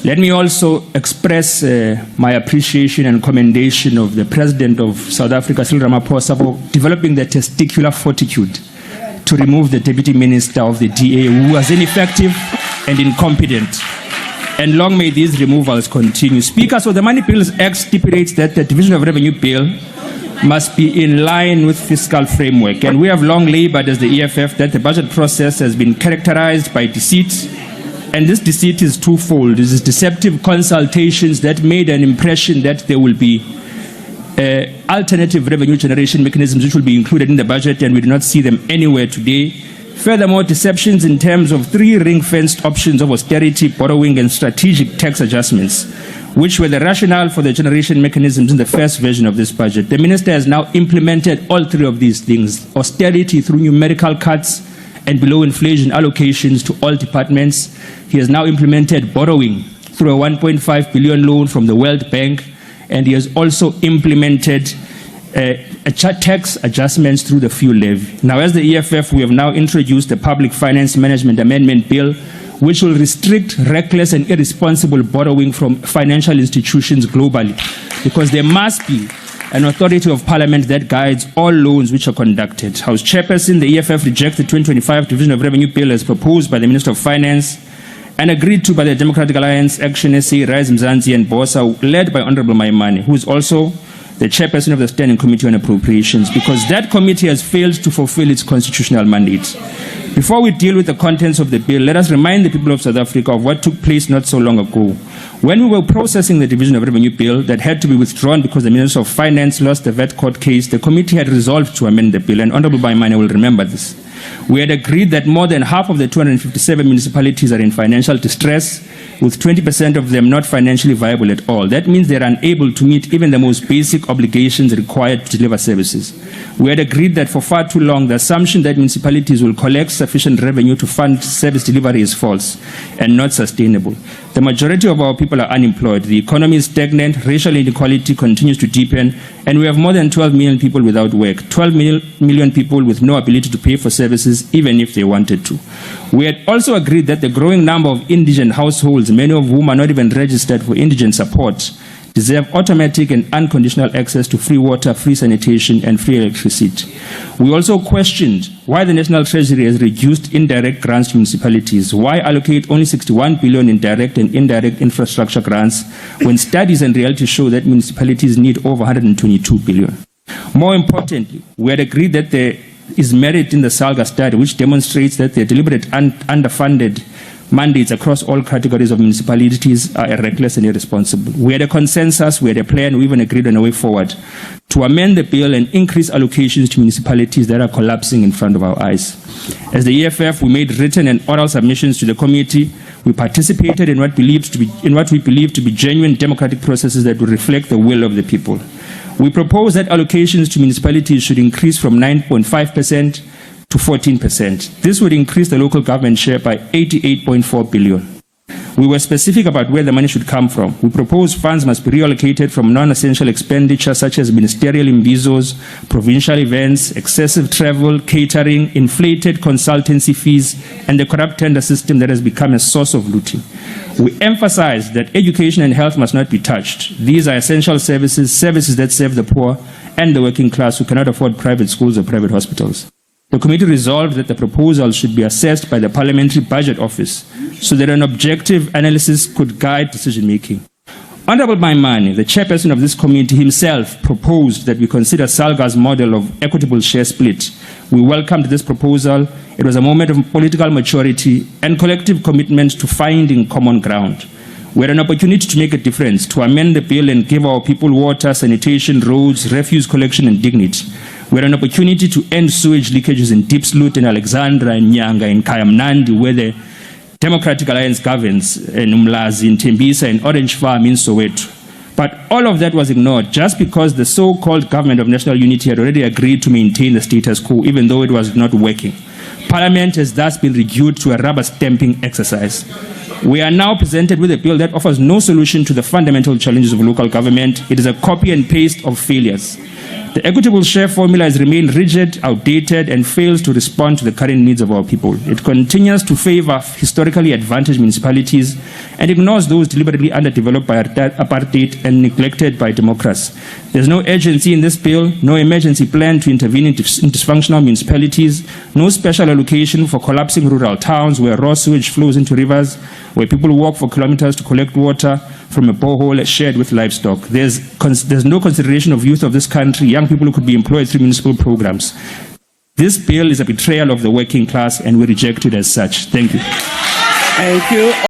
Let me also express my appreciation and commendation of the President of South Africa, Cyril Ramaphosa, for developing the testicular fortitude to remove the Deputy Minister of the DA, who was ineffective and incompetent. And long may these removals continue. Speaker, so the Money Bills Act stipulates that the Division of Revenue Bill must be in line with fiscal framework. And we have long labored as the EFF that the budget process has been characterized by deceit. And this deceit is twofold. This is deceptive consultations that made an impression that there will be alternative revenue generation mechanisms which will be included in the budget, and we do not see them anywhere today. Furthermore, deceptions in terms of three ring-fenced options of austerity, borrowing, and strategic tax adjustments, which were the rationale for the generation mechanisms in the first version of this budget. The minister has now implemented all three of these things: austerity through numerical cuts and below inflation allocations to all departments. He has now implemented borrowing through a 1.5 billion loan from the World Bank, and he has also implemented tax adjustments through the fuel levy. Now, as the EFF, we have now introduced the Public Finance Management Amendment Bill, which will restrict reckless and irresponsible borrowing from financial institutions globally, because there must be an authority of parliament that guides all loans which are conducted. House Chairperson, the EFF rejects the 2025 Division of Revenue Bill as proposed by the Minister of Finance and agreed to by the Democratic Alliance, Action SA, Rise Mzansi, and BOSA, led by Honorable Maimane, who is also the chairperson of the Standing Committee on Appropriations, because that committee has failed to fulfill its constitutional mandate. Before we deal with the contents of the bill, let us remind the people of South Africa of what took place not so long ago. When we were processing the Division of Revenue Bill that had to be withdrawn because the Minister of Finance lost the VAT court case, the committee had resolved to amend the bill, and Honorable Maimane will remember this. We had agreed that more than half of the 257 municipalities are in financial distress, with 20% of them not financially viable at all. That means they're unable to meet even the most basic obligations required to deliver services. We had agreed that for far too long, the assumption that municipalities will collect sufficient revenue to fund service delivery is false and not sustainable. The majority of our people are unemployed. The economy is stagnant, racial inequality continues to deepen, and we have more than 12 million people without work, 12 million people with no ability to pay for services even if they wanted to. We had also agreed that the growing number of indigent households, many of whom are not even registered for indigent support, deserve automatic and unconditional access to free water, free sanitation, and free electricity. We also questioned why the National Treasury has reduced indirect grants to municipalities. Why allocate only 61 billion in direct and indirect infrastructure grants when studies and reality show that municipalities need over 122 billion? More importantly, we had agreed that there is merit in the SALGA study, which demonstrates that the deliberate underfunded mandates across all categories of municipalities are reckless and irresponsible. We had a consensus, we had a plan, we even agreed on a way forward to amend the bill and increase allocations to municipalities that are collapsing in front of our eyes. As the EFF, we made written and oral submissions to the committee. We participated in what we believe to be genuine democratic processes that will reflect the will of the people. We propose that allocations to municipalities should increase from 9.5% to 14%. This would increase the local government share by 88.4 billion. We were specific about where the money should come from. We propose funds must be reallocated from non-essential expenditure such as ministerial imbizos, provincial events, excessive travel, catering, inflated consultancy fees, and the corrupt tender system that has become a source of looting. We emphasize that education and health must not be touched. These are essential services, services that serve the poor and the working class who cannot afford private schools or private hospitals. The committee resolved that the proposal should be assessed by the Parliamentary Budget Office so that an objective analysis could guide decision-making. Honorable Maimane, the chairperson of this committee, himself proposed that we consider SALGA's model of equitable share split. We welcomed this proposal. It was a moment of political maturity and collective commitment to finding common ground. We had an opportunity to make a difference, to amend the bill and give our people water, sanitation, roads, refuse collection, and dignity. We had an opportunity to end sewage leakages in Diepsloot, in Alexandra, in Nyanga, in Kayamnandi, where the Democratic Alliance governs, in Umlazi, in Tembisa, in Orange Farm, in Soweto. But all of that was ignored just because the so-called government of national unity had already agreed to maintain the status quo, even though it was not working. Parliament has thus been reduced to a rubber-stamping exercise. We are now presented with a bill that offers no solution to the fundamental challenges of local government. It is a copy and paste of failures. The equitable share formula has remained rigid, outdated, and fails to respond to the current needs of our people. It continues to favor historically advantaged municipalities and ignores those deliberately underdeveloped by apartheid and neglected by democracy. There's no urgency in this bill, no emergency plan to intervene in dysfunctional municipalities, no special allocation for collapsing rural towns where raw sewage flows into rivers, where people walk for kilometers to collect water from a borehole shared with livestock. There's no consideration of youth of this country, young people who could be employed through municipal programs. This bill is a betrayal of the working class, and we reject it as such. Thank you. Thank you.